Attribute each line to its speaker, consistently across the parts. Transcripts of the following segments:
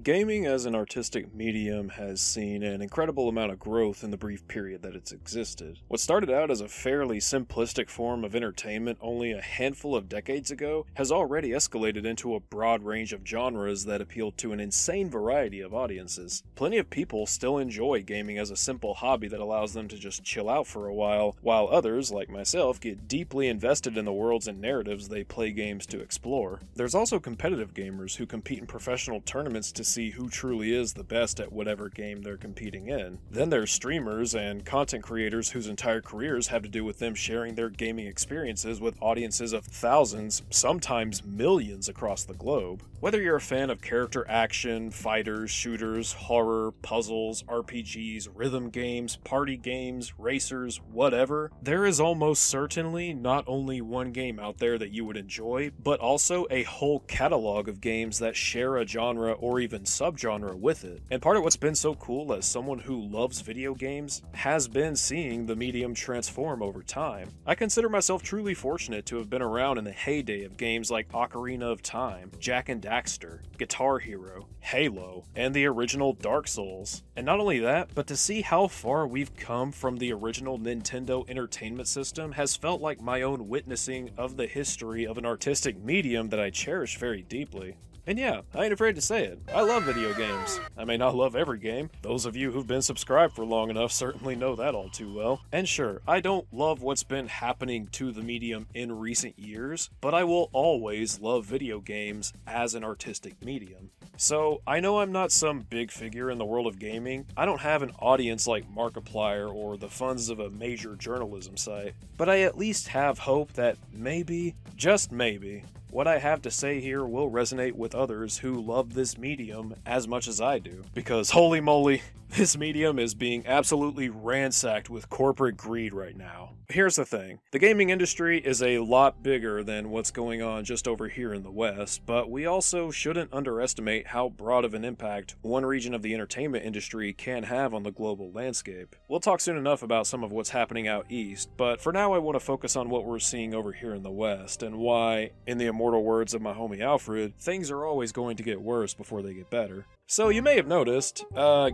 Speaker 1: Gaming as an artistic medium has seen an incredible amount of growth in the brief period that it's existed. What started out as a fairly simplistic form of entertainment only a handful of decades ago has already escalated into a broad range of genres that appeal to an insane variety of audiences. Plenty of people still enjoy gaming as a simple hobby that allows them to just chill out for a while others, like myself, get deeply invested in the worlds and narratives they play games to explore. There's also competitive gamers who compete in professional tournaments to see who truly is the best at whatever game they're competing in. Then there's streamers and content creators whose entire careers have to do with them sharing their gaming experiences with audiences of thousands, sometimes millions across the globe. Whether you're a fan of character action, fighters, shooters, horror, puzzles, RPGs, rhythm games, party games, racers, whatever, there is almost certainly not only one game out there that you would enjoy, but also a whole catalog of games that share a genre or even subgenre with it. And part of what's been so cool as someone who loves video games has been seeing the medium transform over time. I consider myself truly fortunate to have been around in the heyday of games like Ocarina of Time, Jak and Daxter, Guitar Hero, Halo, and the original Dark Souls. And not only that, but to see how far we've come from the original Nintendo Entertainment System has felt like my own witnessing of the history of an artistic medium that I cherish very deeply. And yeah, I ain't afraid to say it. I love video games. I may not love every game. Those of you who've been subscribed for long enough certainly know that all too well. And sure, I don't love what's been happening to the medium in recent years, but I will always love video games as an artistic medium. So, I know I'm not some big figure in the world of gaming. I don't have an audience like Markiplier or the funds of a major journalism site, but I at least have hope that maybe, just maybe, what I have to say here will resonate with others who love this medium as much as I do. Because holy moly, this medium is being absolutely ransacked with corporate greed right now. Here's the thing, the gaming industry is a lot bigger than what's going on just over here in the West, but we also shouldn't underestimate how broad of an impact one region of the entertainment industry can have on the global landscape. We'll talk soon enough about some of what's happening out east, but for now I want to focus on what we're seeing over here in the West, and why, in the immortal words of my homie Alfred, things are always going to get worse before they get better. So you may have noticed,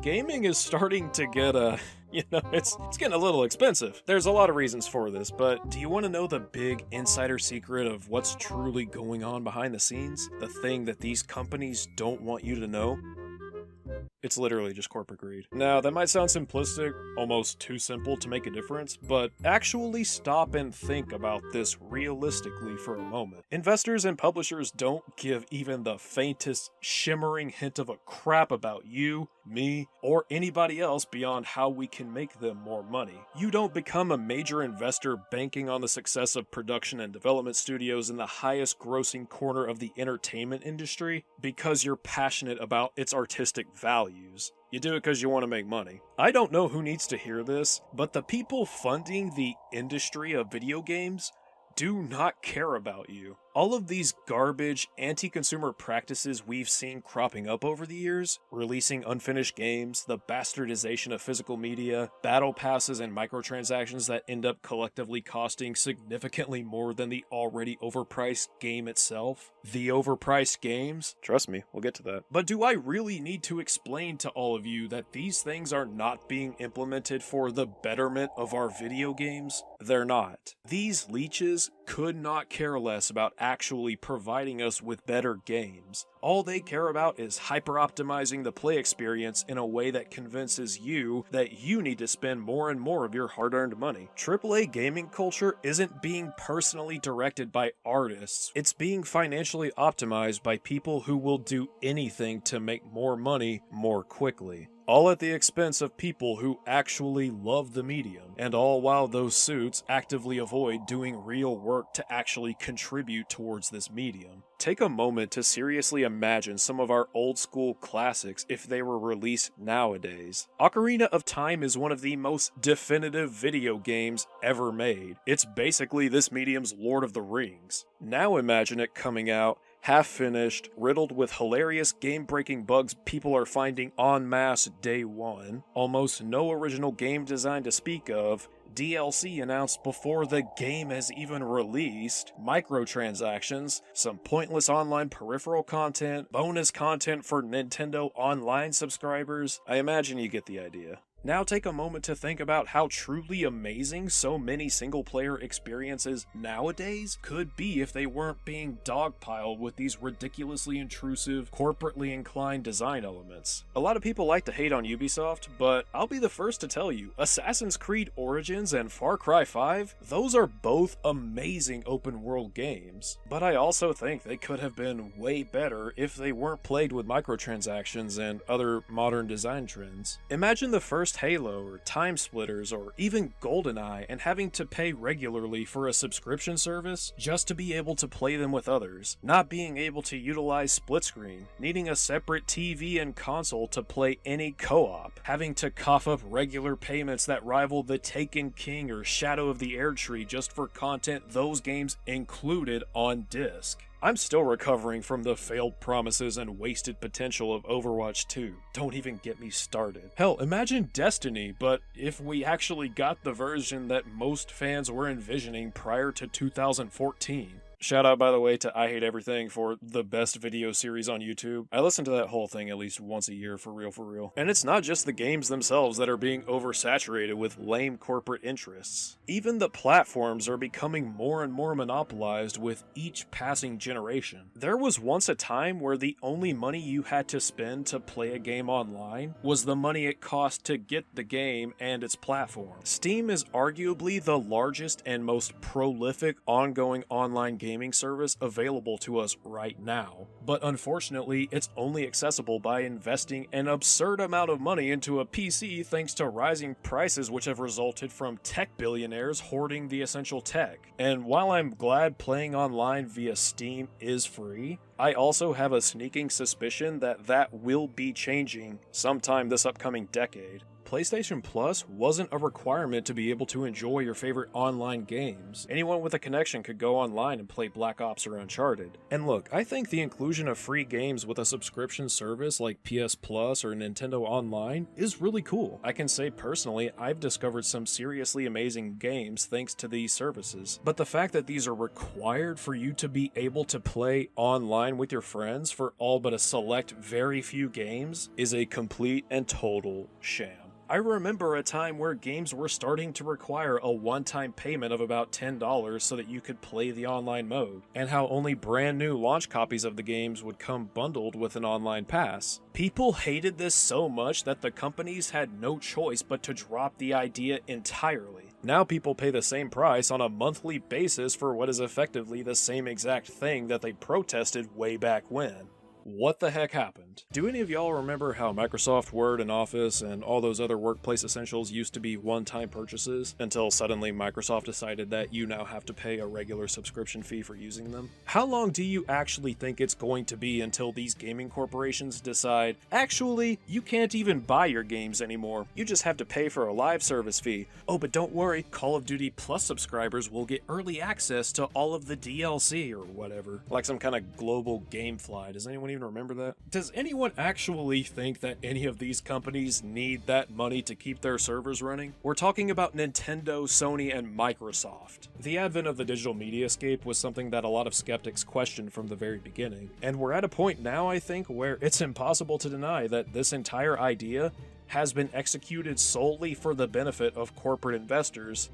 Speaker 1: gaming is starting to get it's getting a little expensive. There's a lot of reasons for this, but do you want to know the big insider secret of what's truly going on behind the scenes? The thing that these companies don't want you to know? It's literally just corporate greed. Now, that might sound simplistic, almost too simple to make a difference, but actually stop and think about this realistically for a moment. Investors and publishers don't give even the faintest shimmering hint of a crap about you, me, or anybody else beyond how we can make them more money. You don't become a major investor banking on the success of production and development studios in the highest grossing corner of the entertainment industry because you're passionate about its artistic values. You do it because you want to make money. I don't know who needs to hear this, but the people funding the industry of video games do not care about you. All of these garbage, anti-consumer practices we've seen cropping up over the years, releasing unfinished games, the bastardization of physical media, battle passes and microtransactions that end up collectively costing significantly more than the already overpriced game itself. The overpriced games? Trust me, we'll get to that. But do I really need to explain to all of you that these things are not being implemented for the betterment of our video games? They're not. These leeches could not care less about actually providing us with better games. All they care about is hyper-optimizing the play experience in a way that convinces you that you need to spend more and more of your hard-earned money. AAA gaming culture isn't being personally directed by artists, it's being financially optimized by people who will do anything to make more money more quickly. All at the expense of people who actually love the medium, and all while those suits actively avoid doing real work to actually contribute towards this medium. Take a moment to seriously imagine some of our old school classics if they were released nowadays. Ocarina of Time is one of the most definitive video games ever made. It's basically this medium's Lord of the Rings. Now imagine it coming out half-finished, riddled with hilarious game-breaking bugs people are finding en masse day one, almost no original game design to speak of, DLC announced before the game has even released, microtransactions, some pointless online peripheral content, bonus content for Nintendo Online subscribers. I imagine you get the idea. Now take a moment to think about how truly amazing so many single-player experiences nowadays could be if they weren't being dogpiled with these ridiculously intrusive, corporately inclined design elements. A lot of people like to hate on Ubisoft, but I'll be the first to tell you, Assassin's Creed Origins and Far Cry 5, those are both amazing open-world games. But I also think they could have been way better if they weren't plagued with microtransactions and other modern design trends. Imagine the first Halo or Time Splitters or even GoldenEye and having to pay regularly for a subscription service just to be able to play them with others, not being able to utilize split screen, needing a separate TV and console to play any co-op, having to cough up regular payments that rival the Taken King or Shadow of the Erdtree just for content those games included on disc. I'm still recovering from the failed promises and wasted potential of Overwatch 2. Don't even get me started. Hell, imagine Destiny, but if we actually got the version that most fans were envisioning prior to 2014. Shout out, by the way, to I Hate Everything for the best video series on YouTube. I listen to that whole thing at least once a year, for real. And it's not just the games themselves that are being oversaturated with lame corporate interests. Even the platforms are becoming more and more monopolized with each passing generation. There was once a time where the only money you had to spend to play a game online was the money it cost to get the game and its platform. Steam is arguably the largest and most prolific ongoing online gaming service available to us right now, but unfortunately it's only accessible by investing an absurd amount of money into a PC thanks to rising prices which have resulted from tech billionaires hoarding the essential tech. And while I'm glad playing online via Steam is free, I also have a sneaking suspicion that that will be changing sometime this upcoming decade. PlayStation Plus wasn't a requirement to be able to enjoy your favorite online games. Anyone with a connection could go online and play Black Ops or Uncharted. And look, I think the inclusion of free games with a subscription service like PS Plus or Nintendo Online is really cool. I can say personally, I've discovered some seriously amazing games thanks to these services. But the fact that these are required for you to be able to play online with your friends for all but a select very few games is a complete and total sham. I remember a time where games were starting to require a one-time payment of about $10 so that you could play the online mode, and how only brand new launch copies of the games would come bundled with an online pass. People hated this so much that the companies had no choice but to drop the idea entirely. Now people pay the same price on a monthly basis for what is effectively the same exact thing that they protested way back when. What the heck happened? Do any of y'all remember how Microsoft Word and Office and all those other workplace essentials used to be one-time purchases until suddenly Microsoft decided that you now have to pay a regular subscription fee for using them? How long do you actually think it's going to be until these gaming corporations decide, actually, you can't even buy your games anymore, you just have to pay for a live service fee. Oh, but don't worry, Call of Duty Plus subscribers will get early access to all of the DLC or whatever. Like some kind of global gamefly. Does anyone even remember that? Does anyone actually think that any of these companies need that money to keep their servers running? We're talking about Nintendo, Sony, and Microsoft. The advent of the digital mediascape was something that a lot of skeptics questioned from the very beginning, and we're at a point now, I think, where it's impossible to deny that this entire idea has been executed solely for the benefit of corporate investors.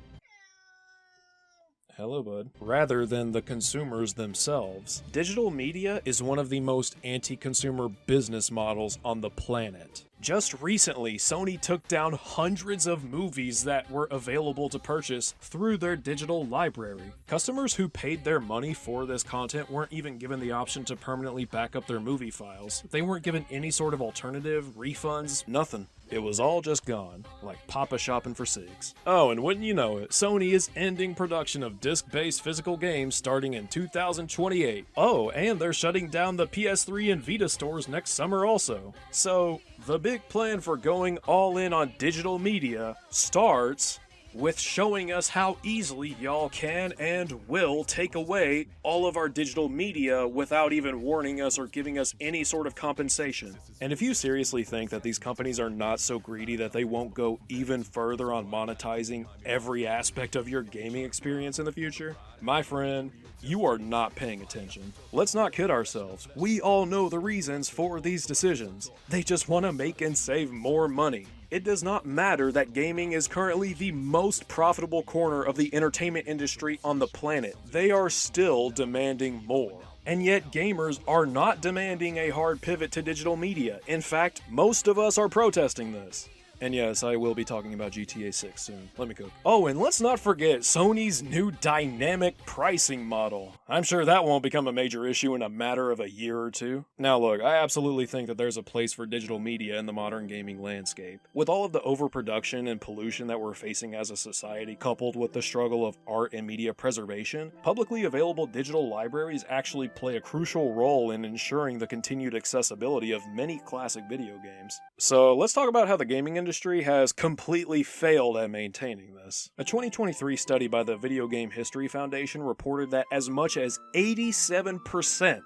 Speaker 1: Hello, bud. Rather than the consumers themselves. Digital media is one of the most anti-consumer business models on the planet. Just recently, Sony took down hundreds of movies that were available to purchase through their digital library. Customers who paid their money for this content weren't even given the option to permanently back up their movie files. They weren't given any sort of alternative, refunds, nothing. It was all just gone, like Papa shopping for cigs. Oh, and wouldn't you know it, Sony is ending production of disc-based physical games starting in 2028. Oh, and they're shutting down the PS3 and Vita stores next summer also. So, the big plan for going all in on digital media starts with showing us how easily y'all can and will take away all of our digital media without even warning us or giving us any sort of compensation. And if you seriously think that these companies are not so greedy that they won't go even further on monetizing every aspect of your gaming experience in the future, my friend, you are not paying attention. Let's not kid ourselves. We all know the reasons for these decisions. They just want to make and save more money. It does not matter that gaming is currently the most profitable corner of the entertainment industry on the planet. They are still demanding more. And yet gamers are not demanding a hard pivot to digital media. In fact, most of us are protesting this. And yes, I will be talking about GTA 6 soon. Let me cook. Oh, and let's not forget Sony's new dynamic pricing model. I'm sure that won't become a major issue in a matter of a year or two. Now look, I absolutely think that there's a place for digital media in the modern gaming landscape. With all of the overproduction and pollution that we're facing as a society, coupled with the struggle of art and media preservation, publicly available digital libraries actually play a crucial role in ensuring the continued accessibility of many classic video games. So let's talk about how the gaming industry has completely failed at maintaining this. A 2023 study by the Video Game History Foundation reported that as much as 87%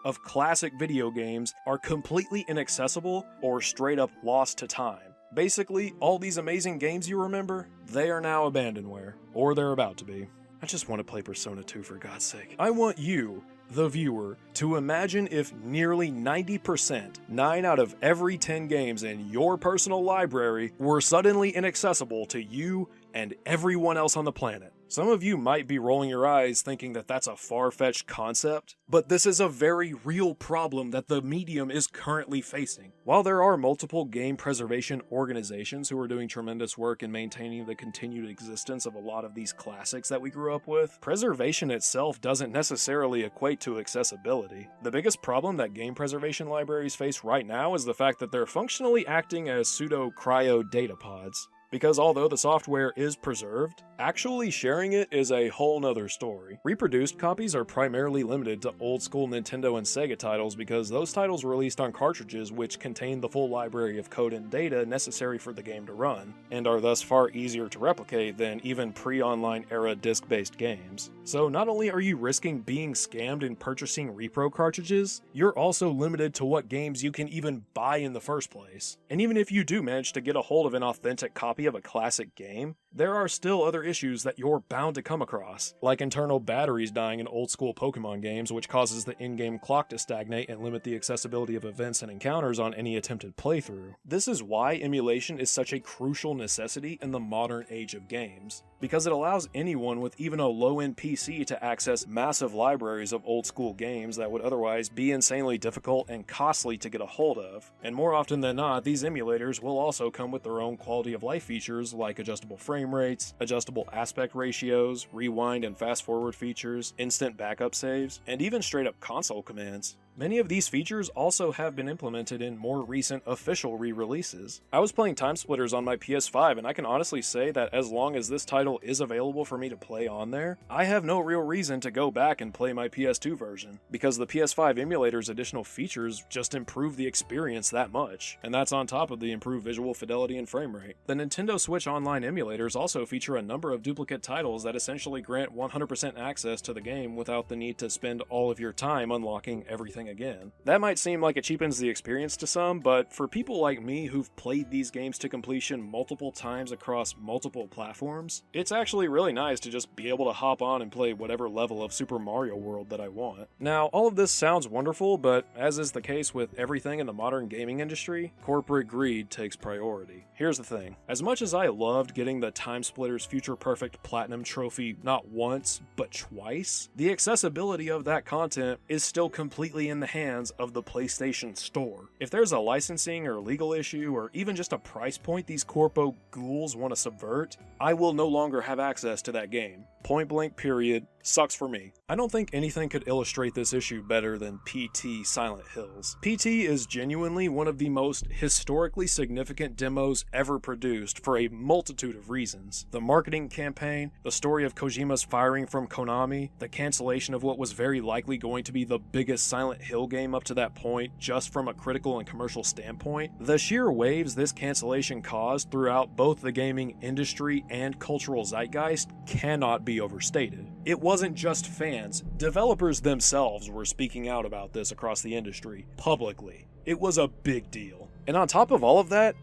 Speaker 1: of classic video games are completely inaccessible or straight up lost to time. Basically, all these amazing games you remember, they are now abandonware, or they're about to be. I just want to play Persona 2 for God's sake. I want you, the viewer, to imagine if nearly 90%, 9 out of every 10 games in your personal library were suddenly inaccessible to you and everyone else on the planet. Some of you might be rolling your eyes thinking that that's a far-fetched concept, but this is a very real problem that the medium is currently facing. While there are multiple game preservation organizations who are doing tremendous work in maintaining the continued existence of a lot of these classics that we grew up with, preservation itself doesn't necessarily equate to accessibility. The biggest problem that game preservation libraries face right now is the fact that they're functionally acting as pseudo-cryo data pods. Because although the software is preserved, actually sharing it is a whole nother story. Reproduced copies are primarily limited to old school Nintendo and Sega titles because those titles were released on cartridges which contain the full library of code and data necessary for the game to run, and are thus far easier to replicate than even pre-online era disc-based games. So not only are you risking being scammed in purchasing repro cartridges, you're also limited to what games you can even buy in the first place. And even if you do manage to get a hold of an authentic copy of a classic game, there are still other issues that you're bound to come across, like internal batteries dying in old school Pokemon games, which causes the in-game clock to stagnate and limit the accessibility of events and encounters on any attempted playthrough. This is why emulation is such a crucial necessity in the modern age of games, because it allows anyone with even a low-end PC to access massive libraries of old school games that would otherwise be insanely difficult and costly to get a hold of. And more often than not, these emulators will also come with their own quality of life features like adjustable frame rates, adjustable aspect ratios, rewind and fast forward features, instant backup saves, and even straight up console commands. Many of these features also have been implemented in more recent official re-releases. I was playing Time Splitters on my PS5, and I can honestly say that as long as this title is available for me to play on there, I have no real reason to go back and play my PS2 version, because the PS5 emulator's additional features just improve the experience that much, and that's on top of the improved visual fidelity and frame rate. The Nintendo Switch Online emulators also feature a number of duplicate titles that essentially grant 100% access to the game without the need to spend all of your time unlocking everything again. That might seem like it cheapens the experience to some, but for people like me who've played these games to completion multiple times across multiple platforms, it's actually really nice to just be able to hop on and play whatever level of Super Mario World that I want. Now, all of this sounds wonderful, but as is the case with everything in the modern gaming industry, corporate greed takes priority. Here's the thing. As much as I loved getting the Time Splitters Future Perfect Platinum trophy not once, but twice, the accessibility of that content is still completely in the hands of the PlayStation Store. If there's a licensing or legal issue, or even just a price point these corpo ghouls want to subvert, I will no longer have access to that game. Point blank period. Sucks for me. I don't think anything could illustrate this issue better than PT Silent Hills. PT is genuinely one of the most historically significant demos ever produced for a multitude of reasons. The marketing campaign, the story of Kojima's firing from Konami, the cancellation of what was very likely going to be the biggest Silent Hill game up to that point just from a critical and commercial standpoint, the sheer waves this cancellation caused throughout both the gaming industry and cultural zeitgeist cannot be overstated. It wasn't just fans, developers themselves were speaking out about this across the industry, publicly. It was a big deal. And on top of all of that,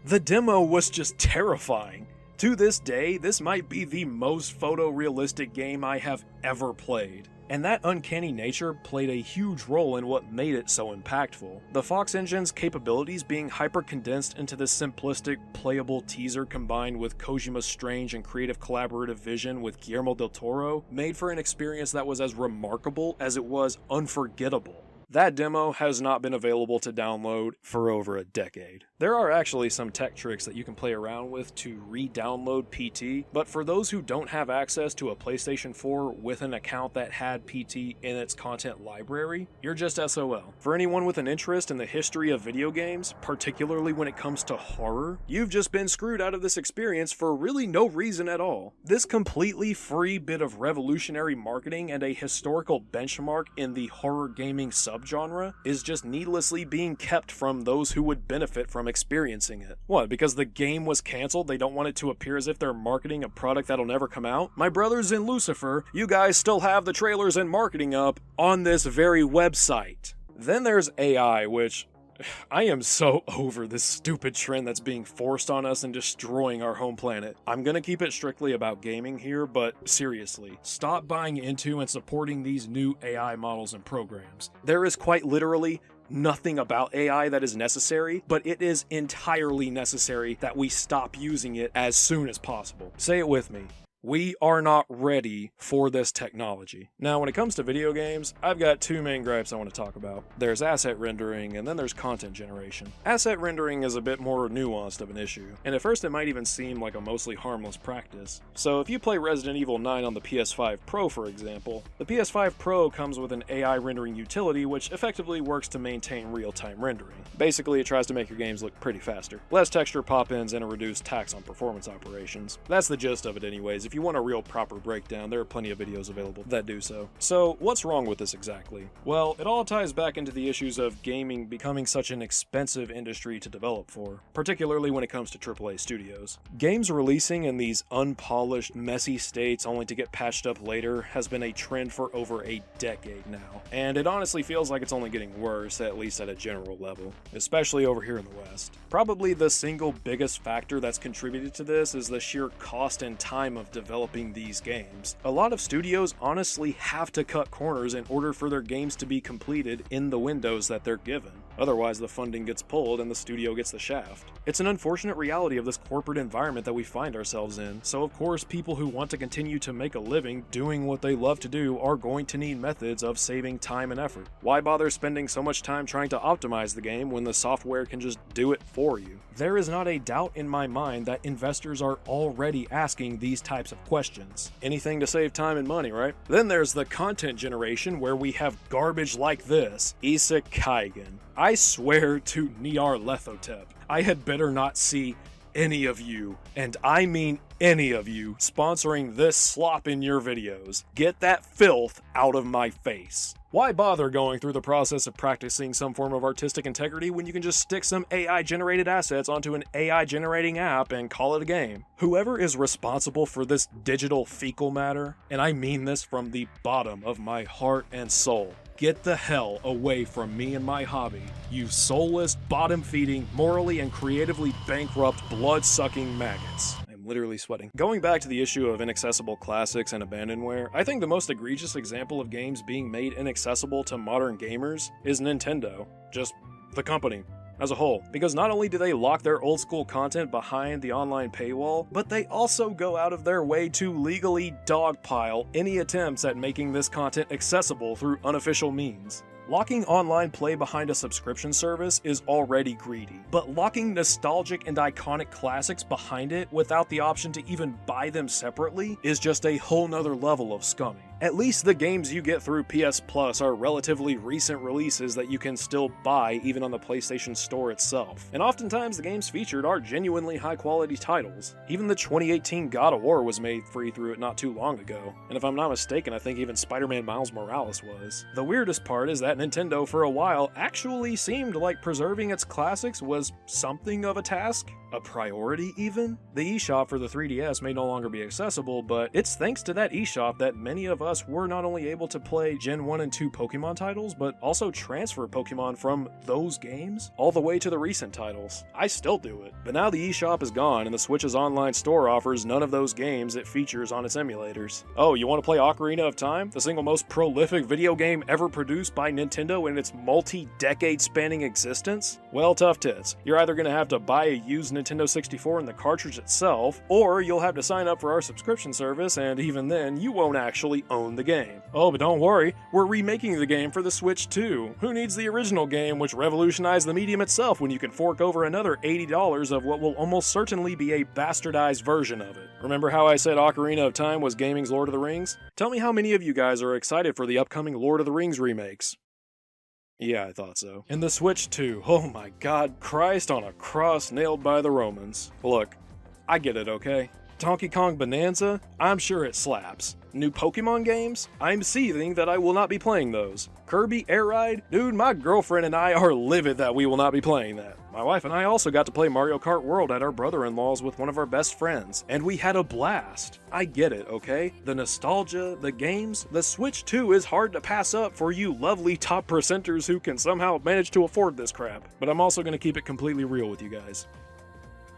Speaker 1: the demo was just terrifying. To this day, this might be the most photorealistic game I have ever played. And that uncanny nature played a huge role in what made it so impactful. The Fox Engine's capabilities being hyper-condensed into this simplistic, playable teaser combined with Kojima's strange and creative collaborative vision with Guillermo del Toro made for an experience that was as remarkable as it was unforgettable. That demo has not been available to download for over a decade. There are actually some tech tricks that you can play around with to re-download PT, but for those who don't have access to a PlayStation 4 with an account that had PT in its content library, you're just SOL. For anyone with an interest in the history of video games, particularly when it comes to horror, you've just been screwed out of this experience for really no reason at all. This completely free bit of revolutionary marketing and a historical benchmark in the horror gaming subgenre is just needlessly being kept from those who would benefit from experiencing it. What, because the game was canceled, they don't want it to appear as if they're marketing a product that'll never come out? My brothers in Lucifer, you guys still have the trailers and marketing up on this very website. Then there's AI, which I am so over this stupid trend that's being forced on us and destroying our home planet. I'm gonna keep it strictly about gaming here, but seriously, stop buying into and supporting these new AI models and programs. There is quite literally nothing about AI that is necessary, but it is entirely necessary that we stop using it as soon as possible. Say it with me. We are not ready for this technology. Now, when it comes to video games, I've got two main gripes I want to talk about. There's asset rendering, and then there's content generation. Asset rendering is a bit more nuanced of an issue, and at first it might even seem like a mostly harmless practice. So if you play Resident Evil 9 on the PS5 Pro, for example, the PS5 Pro comes with an AI rendering utility which effectively works to maintain real-time rendering. Basically, it tries to make your games look pretty faster. Less texture pop-ins and a reduced tax on performance operations. That's the gist of it anyways. If you want a real proper breakdown, there are plenty of videos available that do so. So, what's wrong with this exactly? Well, it all ties back into the issues of gaming becoming such an expensive industry to develop for, particularly when it comes to AAA studios. Games releasing in these unpolished, messy states only to get patched up later has been a trend for over a decade now, and it honestly feels like it's only getting worse, at least at a general level, especially over here in the West. Probably the single biggest factor that's contributed to this is the sheer cost and time of developing these games. A lot of studios honestly have to cut corners in order for their games to be completed in the windows that they're given. Otherwise, the funding gets pulled and the studio gets the shaft. It's an unfortunate reality of this corporate environment that we find ourselves in, so of course people who want to continue to make a living doing what they love to do are going to need methods of saving time and effort. Why bother spending so much time trying to optimize the game when the software can just do it for you? There is not a doubt in my mind that investors are already asking these types of questions. Anything to save time and money, right? Then there's the content generation where we have garbage like this. Isekaigen. I swear to Nyarlathotep, I had better not see any of you, and I mean any of you, sponsoring this slop in your videos. Get that filth out of my face. Why bother going through the process of practicing some form of artistic integrity when you can just stick some AI-generated assets onto an AI-generating app and call it a game? Whoever is responsible for this digital fecal matter, and I mean this from the bottom of my heart and soul, get the hell away from me and my hobby, you soulless, bottom-feeding, morally and creatively bankrupt, blood-sucking maggots. I'm literally sweating. Going back to the issue of inaccessible classics and abandonware, I think the most egregious example of games being made inaccessible to modern gamers is Nintendo. Just the company as a whole. Because not only do they lock their old school content behind the online paywall, but they also go out of their way to legally dogpile any attempts at making this content accessible through unofficial means. Locking online play behind a subscription service is already greedy, but locking nostalgic and iconic classics behind it without the option to even buy them separately is just a whole nother level of scumming. At least the games you get through PS Plus are relatively recent releases that you can still buy even on the PlayStation Store itself. And oftentimes the games featured are genuinely high quality titles. Even the 2018 God of War was made free through it not too long ago. And if I'm not mistaken, I think even Spider-Man Miles Morales was. The weirdest part is that Nintendo for a while actually seemed like preserving its classics was something of a task. A priority even? The eShop for the 3DS may no longer be accessible, but it's thanks to that eShop that many of us were not only able to play Gen 1 and 2 Pokemon titles, but also transfer Pokemon from those games all the way to the recent titles. I still do it. But now the eShop is gone and the Switch's online store offers none of those games it features on its emulators. Oh, you want to play Ocarina of Time? The single most prolific video game ever produced by Nintendo in its multi-decade spanning existence? Well, tough tits. You're either going to have to buy a used Nintendo 64 and the cartridge itself, or you'll have to sign up for our subscription service, and even then, you won't actually own the game. Oh, but don't worry, we're remaking the game for the Switch too. Who needs the original game, which revolutionized the medium itself, when you can fork over another $80 of what will almost certainly be a bastardized version of it? Remember how I said Ocarina of Time was gaming's Lord of the Rings? Tell me how many of you guys are excited for the upcoming Lord of the Rings remakes. Yeah, I thought so. And the Switch too. Oh my god, Christ on a cross nailed by the Romans. Look, I get it, okay? Donkey Kong Bonanza? I'm sure it slaps. New Pokemon games? I'm seething that I will not be playing those. Kirby Air Ride? Dude, my girlfriend and I are livid that we will not be playing that. My wife and I also got to play Mario Kart World at our brother-in-law's with one of our best friends, and we had a blast. I get it, okay? The nostalgia, the games, the Switch 2 is hard to pass up for you lovely top percenters who can somehow manage to afford this crap. But I'm also gonna keep it completely real with you guys.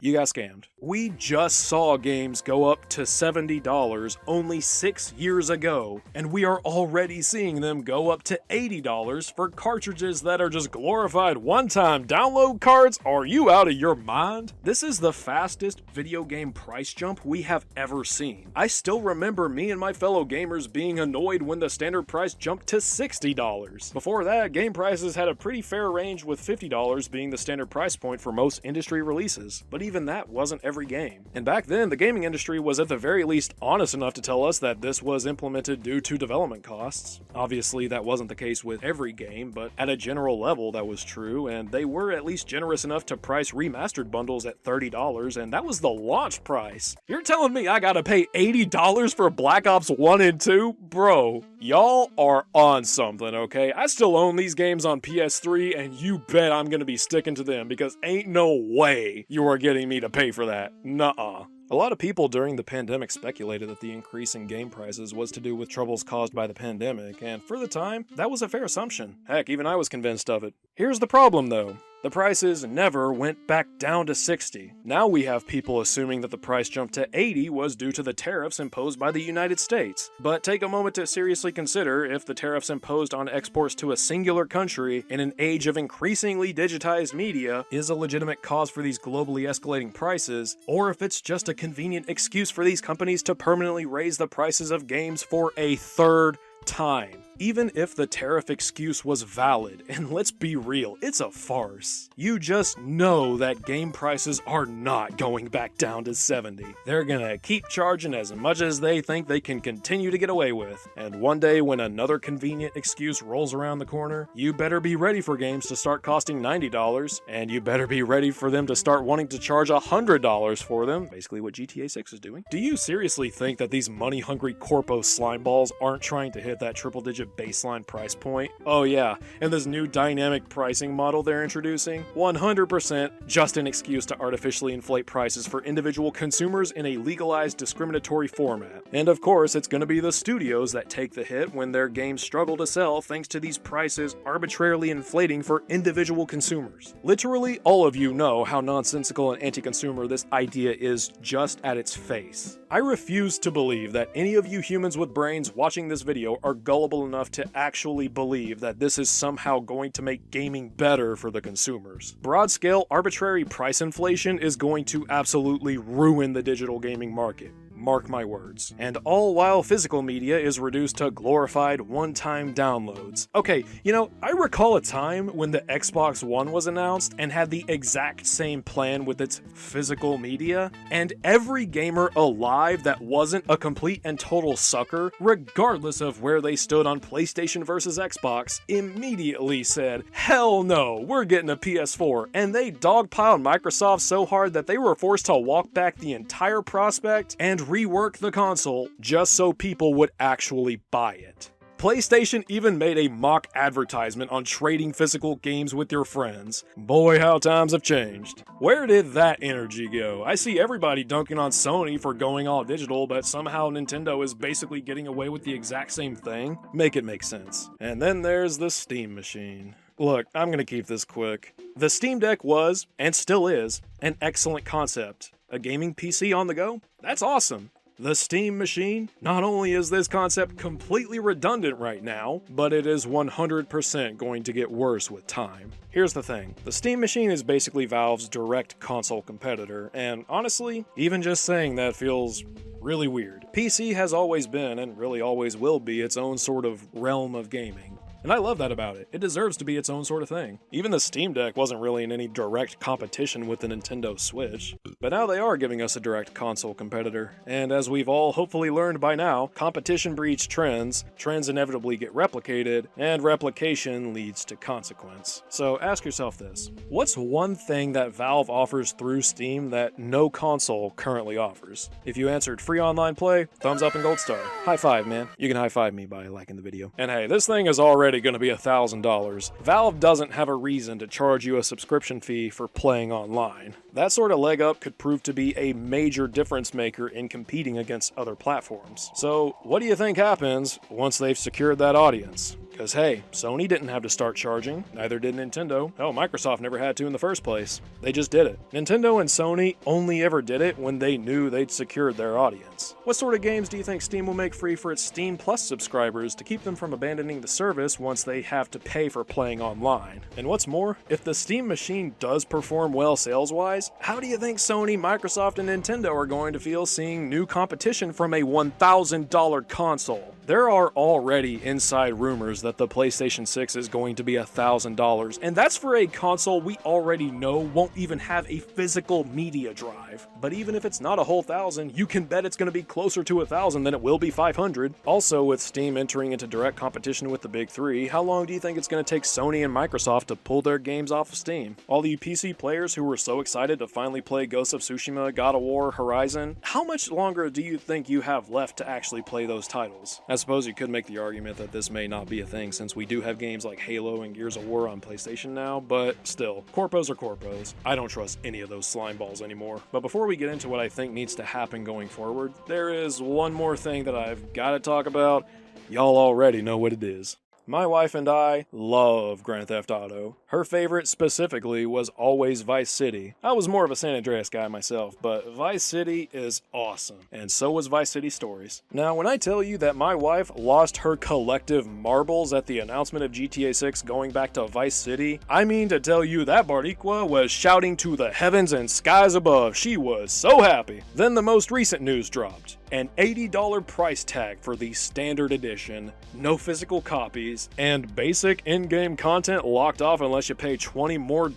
Speaker 1: You got scammed. We just saw games go up to $70 only 6 years ago, and we are already seeing them go up to $80 for cartridges that are just glorified one-time download cards. Are you out of your mind? This is the fastest video game price jump we have ever seen. I still remember me and my fellow gamers being annoyed when the standard price jumped to $60. Before that, game prices had a pretty fair range, with $50 being the standard price point for most industry releases. But even that wasn't every game. And back then, the gaming industry was at the very least honest enough to tell us that this was implemented due to development costs. Obviously, that wasn't the case with every game, but at a general level that was true, and they were at least generous enough to price remastered bundles at $30, and that was the launch price. You're telling me I gotta pay $80 for Black Ops 1 and 2? Bro, y'all are on something, okay? I still own these games on PS3, and you bet I'm gonna be sticking to them, because ain't no way you are getting me to pay for that. Nuh-uh. A lot of people during the pandemic speculated that the increase in game prices was to do with troubles caused by the pandemic, and for the time, that was a fair assumption. Heck, even I was convinced of it. Here's the problem though. The prices never went back down to 60. Now we have people assuming that the price jump to 80 was due to the tariffs imposed by the United States. But take a moment to seriously consider if the tariffs imposed on exports to a singular country in an age of increasingly digitized media is a legitimate cause for these globally escalating prices, or if it's just a convenient excuse for these companies to permanently raise the prices of games for a third time. Even if the tariff excuse was valid, and let's be real, it's a farce. You just know that game prices are not going back down to 70. They're gonna keep charging as much as they think they can continue to get away with. And one day when another convenient excuse rolls around the corner, you better be ready for games to start costing $90, and you better be ready for them to start wanting to charge $100 for them, basically what GTA 6 is doing. Do you seriously think that these money-hungry corpo slimeballs aren't trying to hit that triple-digit baseline price point? Oh yeah, and this new dynamic pricing model they're introducing, 100% just an excuse to artificially inflate prices for individual consumers in a legalized discriminatory format. And of course, it's gonna be the studios that take the hit when their games struggle to sell thanks to these prices arbitrarily inflating for individual consumers. Literally, all of you know how nonsensical and anti-consumer this idea is just at its face. I refuse to believe that any of you humans with brains watching this video are gullible enough to actually believe that this is somehow going to make gaming better for the consumers. Broad-scale arbitrary price inflation is going to absolutely ruin the digital gaming market. mark my words. And all while physical media is reduced to glorified one-time downloads. Okay, I recall a time when the Xbox One was announced and had the exact same plan with its physical media, and every gamer alive that wasn't a complete and total sucker, regardless of where they stood on PlayStation versus Xbox, immediately said, hell no, we're getting a PS4, and they dogpiled Microsoft so hard that they were forced to walk back the entire prospect and rework the console just so people would actually buy it. PlayStation even made a mock advertisement on trading physical games with your friends. Boy, how times have changed. Where did that energy go? I see everybody dunking on Sony for going all digital, but somehow Nintendo is basically getting away with the exact same thing? Make it make sense. And then there's the Steam machine. Look, I'm gonna keep this quick. The Steam Deck was, and still is, an excellent concept. A gaming PC on the go? That's awesome. The Steam machine? Not only is this concept completely redundant right now, but it is 100% going to get worse with time. Here's the thing, the Steam machine is basically Valve's direct console competitor, and honestly, even just saying that feels really weird. PC has always been, and really always will be, its own sort of realm of gaming. And I love that about it. It deserves to be its own sort of thing. Even the Steam Deck wasn't really in any direct competition with the Nintendo Switch. But now they are giving us a direct console competitor. And as we've all hopefully learned by now, competition breeds trends, trends inevitably get replicated, and replication leads to consequence. So ask yourself this. What's one thing that Valve offers through Steam that no console currently offers? If you answered free online play, thumbs up and gold star. High five, man. You can high five me by liking the video. And hey, this thing is already going to be $1,000. Valve doesn't have a reason to charge you a subscription fee for playing online. That sort of leg up could prove to be a major difference maker in competing against other platforms. So what do you think happens once they've secured that audience? Because hey, Sony didn't have to start charging, neither did Nintendo. Hell, Microsoft never had to in the first place. They just did it. Nintendo and Sony only ever did it when they knew they'd secured their audience. What sort of games do you think Steam will make free for its Steam Plus subscribers to keep them from abandoning the service once they have to pay for playing online? And what's more, if the Steam machine does perform well sales-wise, how do you think Sony, Microsoft, and Nintendo are going to feel seeing new competition from a $1,000 console? There are already inside rumors that the PlayStation 6 is going to be $1,000, and that's for a console we already know won't even have a physical media drive. But even if it's not a whole thousand, you can bet it's going to be closer to 1,000 than it will be 500. Also, with Steam entering into direct competition with the big three, how long do you think it's going to take Sony and Microsoft to pull their games off of Steam? All you PC players who were so excited to finally play Ghost of Tsushima, God of War, Horizon, how much longer do you think you have left to actually play those titles? I suppose you could make the argument that this may not be a thing since we do have games like Halo and Gears of War on PlayStation now, but still, corpos are corpos. I don't trust any of those slime balls anymore. But before we get into what I think needs to happen going forward, there is one more thing that I've got to talk about. Y'all already know what it is. My wife and I love Grand Theft Auto. Her favorite specifically was always Vice City. I was more of a San Andreas guy myself, but Vice City is awesome, and so was Vice City Stories. Now, when I tell you that my wife lost her collective marbles at the announcement of GTA 6 going back to Vice City, I mean to tell you that Barriqua was shouting to the heavens and skies above. She was so happy. Then the most recent news dropped. An $80 price tag for the standard edition, no physical copies, and basic in-game content locked off unless you pay $20 more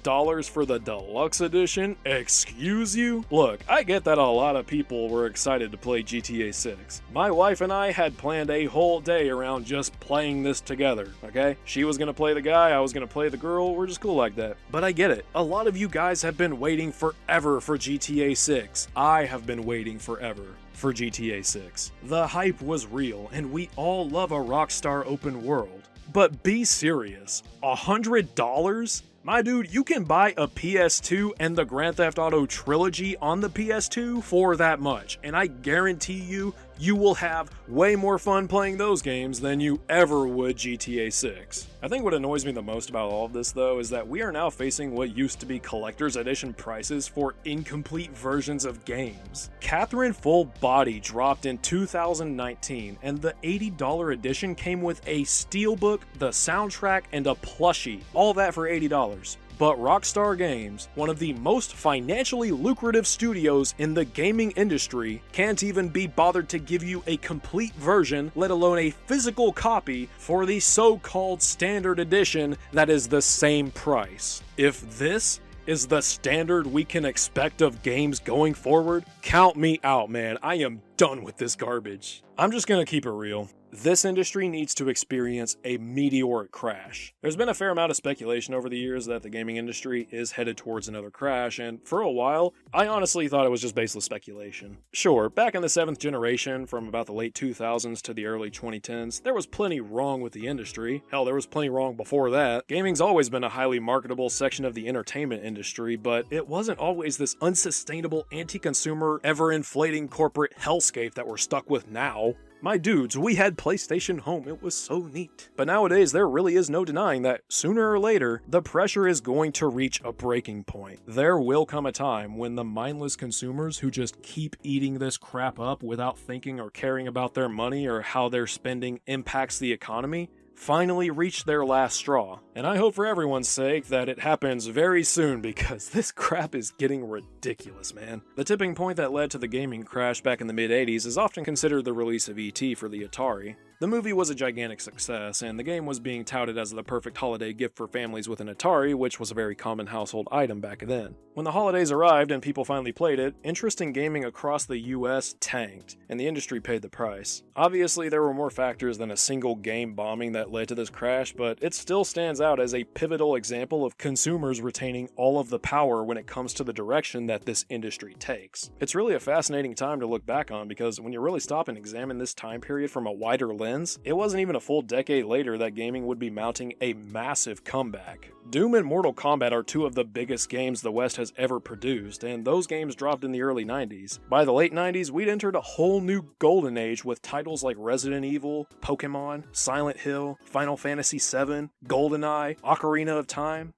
Speaker 1: for the deluxe edition? Excuse you? Look, I get that a lot of people were excited to play GTA 6. My wife and I had planned a whole day around just playing this together, okay? She was gonna play the guy, I was gonna play the girl, we're just cool like that. But I get it. A lot of you guys have been waiting forever for GTA 6. I have been waiting forever for GTA 6. The hype was real, and we all love a Rockstar open world. But be serious, $100? My dude, you can buy a PS2 and the Grand Theft Auto trilogy on the PS2 for that much, and I guarantee you, you will have way more fun playing those games than you ever would GTA 6. I think what annoys me the most about all of this though is that we are now facing what used to be collector's edition prices for incomplete versions of games. Catherine Full Body dropped in 2019 and the $80 edition came with a steelbook, the soundtrack, and a plushie. All that for $80. But Rockstar Games, one of the most financially lucrative studios in the gaming industry, can't even be bothered to give you a complete version, let alone a physical copy, for the so-called standard edition that is the same price. If this is the standard we can expect of games going forward, count me out, man. I am done with this garbage. I'm just gonna keep it real. This industry needs to experience a meteoric crash. There's been a fair amount of speculation over the years that the gaming industry is headed towards another crash, and for a while, I honestly thought it was just baseless speculation. Sure, back in the 7th generation, from about the late 2000s to the early 2010s, there was plenty wrong with the industry. Hell, there was plenty wrong before that. Gaming's always been a highly marketable section of the entertainment industry, but it wasn't always this unsustainable, anti-consumer, ever-inflating corporate hellscape that we're stuck with now. My dudes, we had PlayStation Home, it was so neat. But nowadays, there really is no denying that sooner or later, the pressure is going to reach a breaking point. There will come a time when the mindless consumers who just keep eating this crap up without thinking or caring about their money or how their spending impacts the economy finally reach their last straw. And I hope for everyone's sake that it happens very soon, because this crap is getting ridiculous, man. The tipping point that led to the gaming crash back in the mid-80s is often considered the release of E.T. for the Atari. The movie was a gigantic success, and the game was being touted as the perfect holiday gift for families with an Atari, which was a very common household item back then. When the holidays arrived and people finally played it, interest in gaming across the US tanked, and the industry paid the price. Obviously, there were more factors than a single game bombing that led to this crash, but it still stands out as a pivotal example of consumers retaining all of the power when it comes to the direction that this industry takes. It's really a fascinating time to look back on, because when you really stop and examine this time period from a wider lens, it wasn't even a full decade later that gaming would be mounting a massive comeback. Doom and Mortal Kombat are two of the biggest games the West has ever produced, and those games dropped in the early 90s. By the late 90s, we'd entered a whole new golden age with titles like Resident Evil, Pokemon, Silent Hill, Final Fantasy VII, GoldenEye, Ocarina of Time.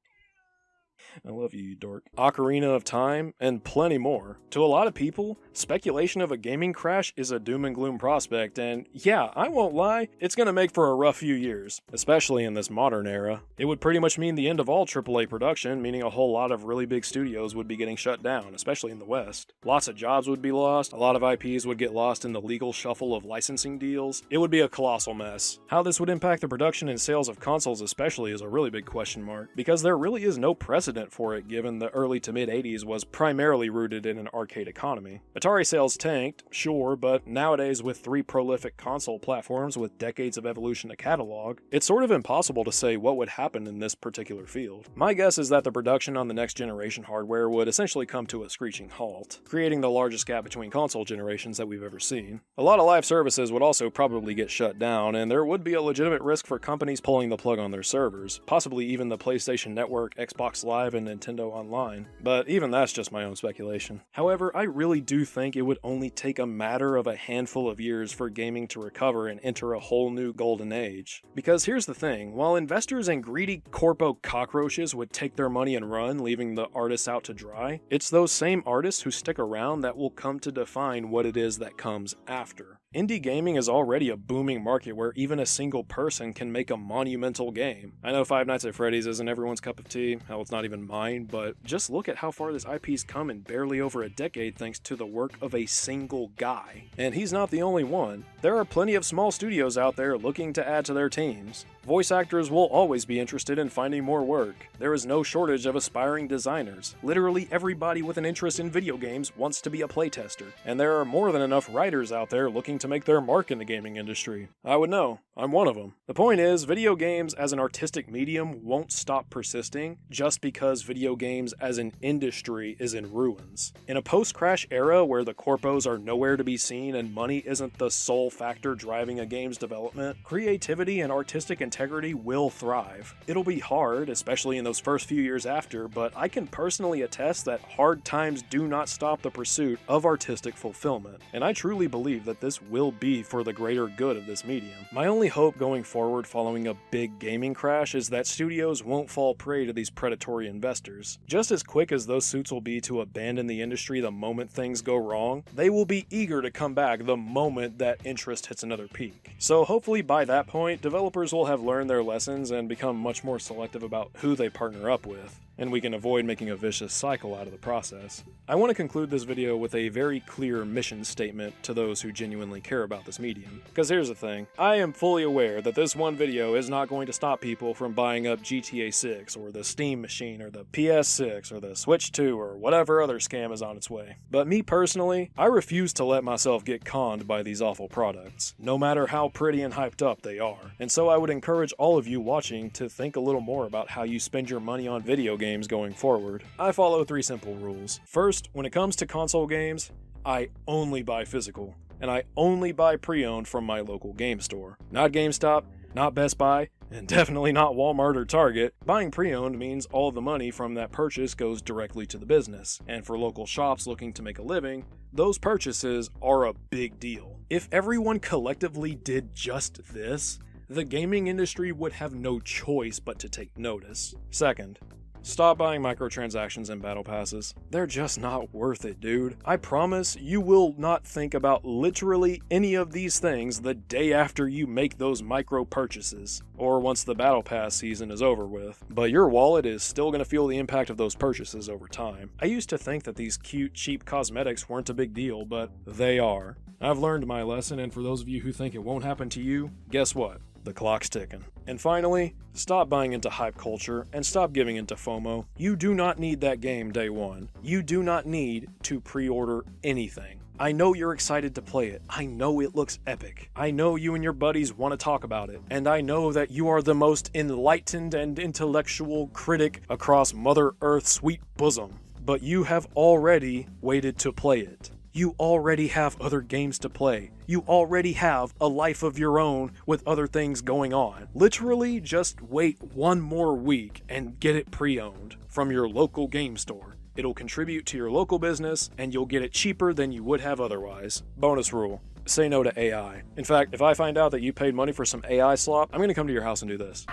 Speaker 1: I love you, dork. Ocarina of Time, and plenty more. To a lot of people, speculation of a gaming crash is a doom and gloom prospect, and yeah, I won't lie, it's gonna make for a rough few years, especially in this modern era. It would pretty much mean the end of all AAA production, meaning a whole lot of really big studios would be getting shut down, especially in the West. Lots of jobs would be lost, a lot of IPs would get lost in the legal shuffle of licensing deals. It would be a colossal mess. How this would impact the production and sales of consoles especially is a really big question mark, because there really is no precedent for it, given the early to mid-80s was primarily rooted in an arcade economy. Atari sales tanked, sure, but nowadays with 3 prolific console platforms with decades of evolution to catalog, it's sort of impossible to say what would happen in this particular field. My guess is that the production on the next generation hardware would essentially come to a screeching halt, creating the largest gap between console generations that we've ever seen. A lot of live services would also probably get shut down, and there would be a legitimate risk for companies pulling the plug on their servers, possibly even the PlayStation Network, Xbox Live, and Nintendo Online, but even that's just my own speculation. However, I really do think it would only take a matter of a handful of years for gaming to recover and enter a whole new golden age. Because here's the thing, while investors and greedy corpo cockroaches would take their money and run, leaving the artists out to dry, it's those same artists who stick around that will come to define what it is that comes after. Indie gaming is already a booming market where even a single person can make a monumental game. I know Five Nights at Freddy's isn't everyone's cup of tea, hell, it's not even mine, but just look at how far this IP's come in barely over a decade thanks to the work of a single guy. And he's not the only one. There are plenty of small studios out there looking to add to their teams. Voice actors will always be interested in finding more work. There is no shortage of aspiring designers. Literally everybody with an interest in video games wants to be a playtester. And there are more than enough writers out there looking to make their mark in the gaming industry. I would know. I'm one of them. The point is, video games as an artistic medium won't stop persisting just because video games as an industry is in ruins. In a post-crash era where the corpos are nowhere to be seen and money isn't the sole factor driving a game's development, creativity and artistic integrity will thrive. It'll be hard, especially in those first few years after, but I can personally attest that hard times do not stop the pursuit of artistic fulfillment, and I truly believe that this will be for the greater good of this medium. My only hope going forward following a big gaming crash is that studios won't fall prey to these predatory investors. Just as quick as those suits will be to abandon the industry the moment things go wrong, they will be eager to come back the moment that interest hits another peak. So hopefully by that point, developers will have learned their lessons and become much more selective about who they partner up with. and we can avoid making a vicious cycle out of the process. I want to conclude this video with a very clear mission statement to those who genuinely care about this medium. Because here's the thing, I am fully aware that this one video is not going to stop people from buying up GTA 6 or the Steam machine or the PS6 or the Switch 2 or whatever other scam is on its way. But me personally, I refuse to let myself get conned by these awful products, no matter how pretty and hyped up they are. And so I would encourage all of you watching to think a little more about how you spend your money on video games going forward. I follow 3 simple rules. First, when it comes to console games, I only buy physical, and I only buy pre-owned from my local game store. Not GameStop, not Best Buy, and definitely not Walmart or Target. Buying pre-owned means all the money from that purchase goes directly to the business, and for local shops looking to make a living, those purchases are a big deal. If everyone collectively did just this, the gaming industry would have no choice but to take notice. Second, stop buying microtransactions and battle passes. They're just not worth it, dude. I promise you will not think about literally any of these things the day after you make those micro purchases, or once the battle pass season is over with. But your wallet is still going to feel the impact of those purchases over time. I used to think that these cute, cheap cosmetics weren't a big deal, but they are. I've learned my lesson, and for those of you who think it won't happen to you, guess what? The clock's ticking. And finally, stop buying into hype culture and stop giving into FOMO. You do not need that game day one. You do not need to pre-order anything. I know you're excited to play it. I know it looks epic. I know you and your buddies want to talk about it. And I know that you are the most enlightened and intellectual critic across Mother Earth's sweet bosom. But you have already waited to play it. You already have other games to play. You already have a life of your own with other things going on. Literally, just wait one more week and get it pre-owned from your local game store. It'll contribute to your local business, and you'll get it cheaper than you would have otherwise. Bonus rule: say no to AI. In fact, if I find out that you paid money for some AI slop, I'm gonna come to your house and do this.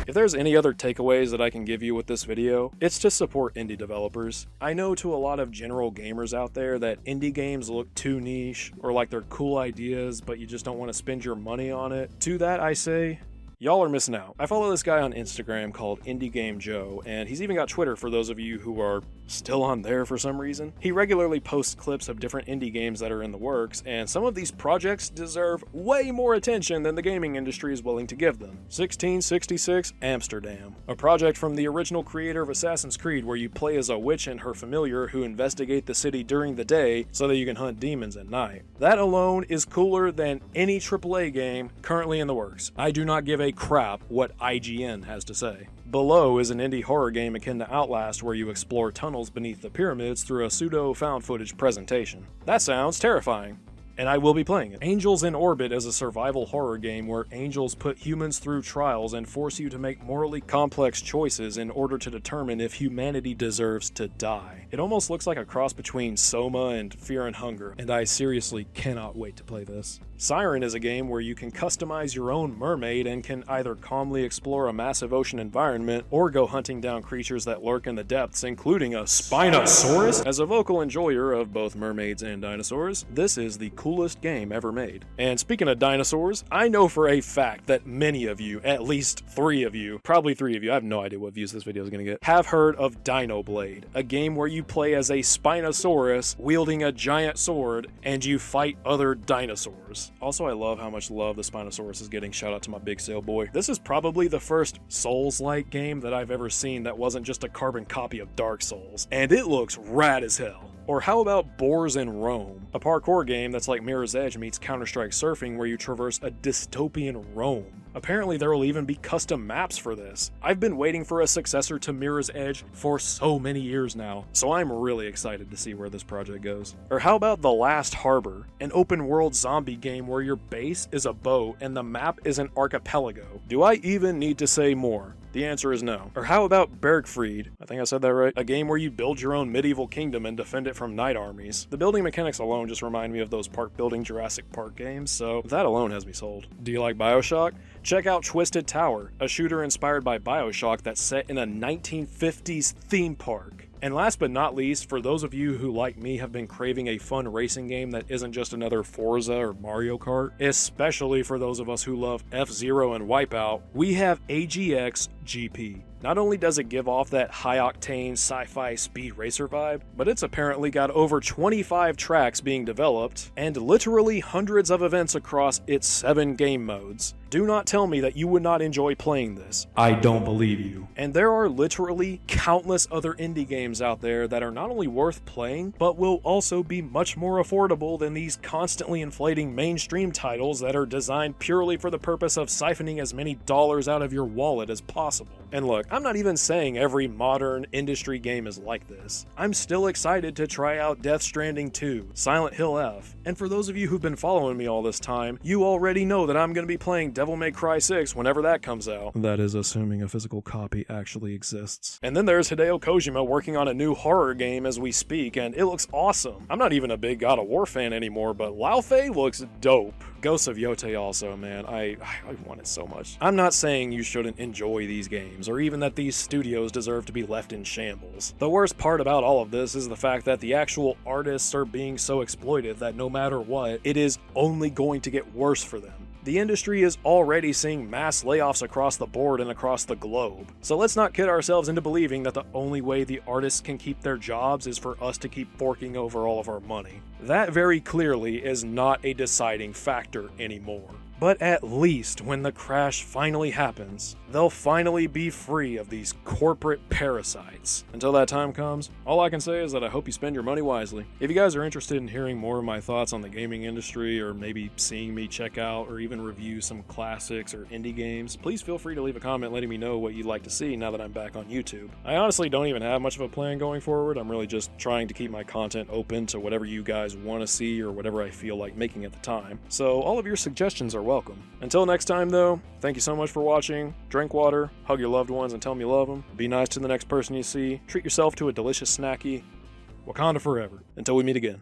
Speaker 1: If there's any other takeaways that I can give you with this video, it's to support indie developers. I know to a lot of general gamers out there that indie games look too niche, or like they're cool ideas but you just don't want to spend your money on it. To that I say, y'all are missing out. I follow this guy on Instagram called Indie Game Joe, and he's even got Twitter for those of you who are still on there for some reason. He regularly posts clips of different indie games that are in the works, and some of these projects deserve way more attention than the gaming industry is willing to give them. 1666 Amsterdam, a project from the original creator of Assassin's Creed where you play as a witch and her familiar who investigate the city during the day so that you can hunt demons at night. That alone is cooler than any AAA game currently in the works. I do not give a crap what IGN has to say. Below is an indie horror game akin to Outlast where you explore tunnels beneath the pyramids through a pseudo found footage presentation. That sounds terrifying, and I will be playing it. Angels in Orbit is a survival horror game where angels put humans through trials and force you to make morally complex choices in order to determine if humanity deserves to die. It almost looks like a cross between Soma and Fear and Hunger, and I seriously cannot wait to play this. Siren is a game where you can customize your own mermaid and can either calmly explore a massive ocean environment or go hunting down creatures that lurk in the depths, including a Spinosaurus. As a vocal enjoyer of both mermaids and dinosaurs, this is the coolest game ever made. And speaking of dinosaurs, I know for a fact that many of you, at least 3 of you, probably 3 of you, I have no idea what views this video is going to get, have heard of Dino Blade, a game where you play as a Spinosaurus wielding a giant sword and you fight other dinosaurs. Also, I love how much love the Spinosaurus is getting. Shout out to my big sail boy. This is probably the first Souls-like game that I've ever seen that wasn't just a carbon copy of Dark Souls, and it looks rad as hell. Or how about Boars in Rome, a parkour game that's like Mirror's Edge meets Counter-Strike Surfing where you traverse a dystopian Rome. Apparently there will even be custom maps for this. I've been waiting for a successor to Mirror's Edge for so many years now, so I'm really excited to see where this project goes. Or how about The Last Harbor, an open world zombie game where your base is a boat and the map is an archipelago. Do I even need to say more? The answer is no. Or how about Bergfried? I think I said that right. A game where you build your own medieval kingdom and defend it from night armies. The building mechanics alone just remind me of those park building Jurassic Park games, so that alone has me sold. Do you like BioShock? Check out Twisted Tower, a shooter inspired by BioShock that's set in a 1950s theme park. And last but not least, for those of you who, like me, have been craving a fun racing game that isn't just another Forza or Mario Kart, especially for those of us who love F-Zero and Wipeout, we have AGX GP. Not only does it give off that high-octane sci-fi speed racer vibe, but it's apparently got over 25 tracks being developed, and literally hundreds of events across its 7 game modes. Do not tell me that you would not enjoy playing this. I don't believe you. And there are literally countless other indie games out there that are not only worth playing, but will also be much more affordable than these constantly inflating mainstream titles that are designed purely for the purpose of siphoning as many dollars out of your wallet as possible. And look, I'm not even saying every modern industry game is like this. I'm still excited to try out Death Stranding 2, Silent Hill F, and for those of you who've been following me all this time, you already know that I'm going to be playing Devil May Cry 6 whenever that comes out. That is assuming a physical copy actually exists. And then there's Hideo Kojima working on a new horror game as we speak, and it looks awesome. I'm not even a big God of War fan anymore, but Laufey looks dope. Ghosts of Yote also, man, I want it so much. I'm not saying you shouldn't enjoy these games, or even that these studios deserve to be left in shambles. The worst part about all of this is the fact that the actual artists are being so exploited that no matter what, it is only going to get worse for them. The industry is already seeing mass layoffs across the board and across the globe. So let's not kid ourselves into believing that the only way the artists can keep their jobs is for us to keep forking over all of our money. That very clearly is not a deciding factor anymore. But at least when the crash finally happens, they'll finally be free of these corporate parasites. Until that time comes, all I can say is that I hope you spend your money wisely. If you guys are interested in hearing more of my thoughts on the gaming industry, or maybe seeing me check out or even review some classics or indie games, please feel free to leave a comment letting me know what you'd like to see now that I'm back on YouTube. I honestly don't even have much of a plan going forward. I'm really just trying to keep my content open to whatever you guys want to see or whatever I feel like making at the time. So all of your suggestions are welcome. Until next time though, thank you so much for watching. Drink water, hug your loved ones and tell them you love them. Be nice to the next person you see. Treat yourself to a delicious snacky. Wakanda forever. Until we meet again.